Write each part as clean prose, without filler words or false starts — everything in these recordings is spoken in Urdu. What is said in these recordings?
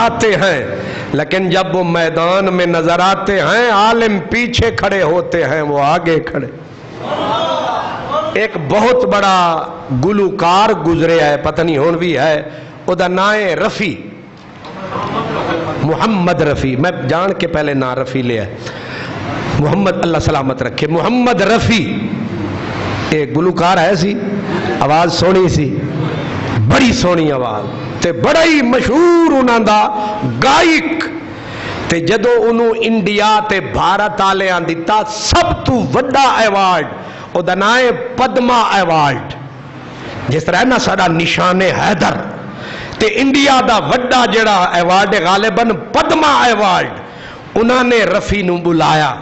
دکھاتے ہیں، لیکن جب وہ میدان میں نظر آتے ہیں عالم پیچھے کھڑے ہوتے ہیں، وہ آگے کھڑے۔ ایک بہت بڑا گلوکار گزرے ہے، پتہ نہیں ہون بھی ہے، ادا نائے رفی، محمد رفی، میں جان کے پہلے نا رفی لیا ہے، محمد اللہ سلامت رکھے، محمد رفی ایک گلوکار ہے سی، آواز سونی سی، بڑی سونی آواز تے بڑا ہی مشہور انہاں دا گائک تے جدو انہوں انڈیا تے بھارت آلیاں دیتا سب تو وڈا ایوارڈ او دا نائے پدما ایوارڈ، جس طرح نا ساڑا نشان حیدر تے انڈیا دا وڈا جڑا ایوارڈ غالباً پدما ایوارڈ، انہاں نے رفی نو بلایا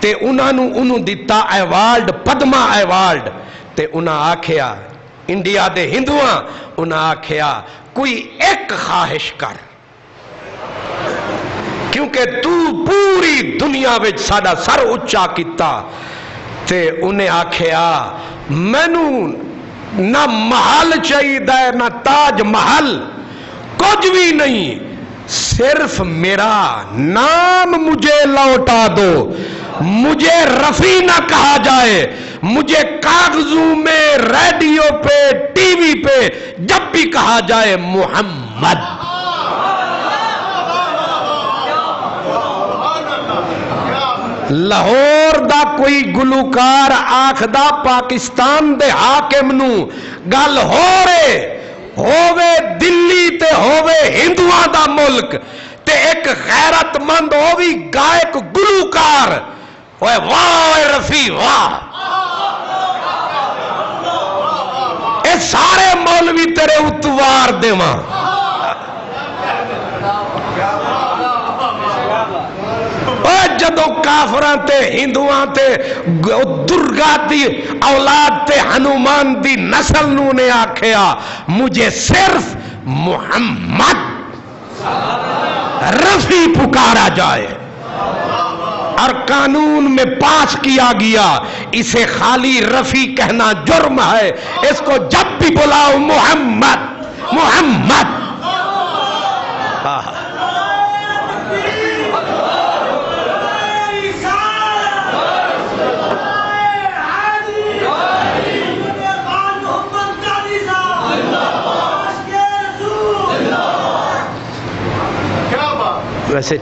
تے انہوں دیتا ایوارڈ پدما ایوارڈ تے انہاں آکھیا انڈیا دے ہندوان، انہاں آکھیا کوئی ایک خواہش کر، کیونکہ تو پوری دنیا وچ ساڈا سر اچا کیتا، تے انہیں آکھیا مینوں نہ محل چاہیے نہ تاج محل، کچھ بھی نہیں، صرف میرا نام مجھے لوٹا دو، مجھے رفی نہ کہا جائے، مجھے کاغذوں میں ریڈیو پہ ٹی وی پہ جب بھی کہا جائے محمد۔ لاہور دا کوئی گلوکار آکھدا پاکستان دے حاکم نو گل ہو رہے ہووے دلی تے ہووے ہندوان دا ملک تے ایک غیرت مند ہووی گائک گلوکار، اوے واہ رفی واہ، اے سارے مولوی تیرے اتوار دیواں۔ جدو کافران تے ہندوان تے درگا دی اولاد تے ہنومان دی نسل نو نے آکھیا مجھے صرف محمد رفی پکارا جائے، اور قانون میں پاس کیا گیا اسے خالی رفی کہنا جرم ہے، اس کو جب بھی بلاؤ محمد محمد۔ ویسے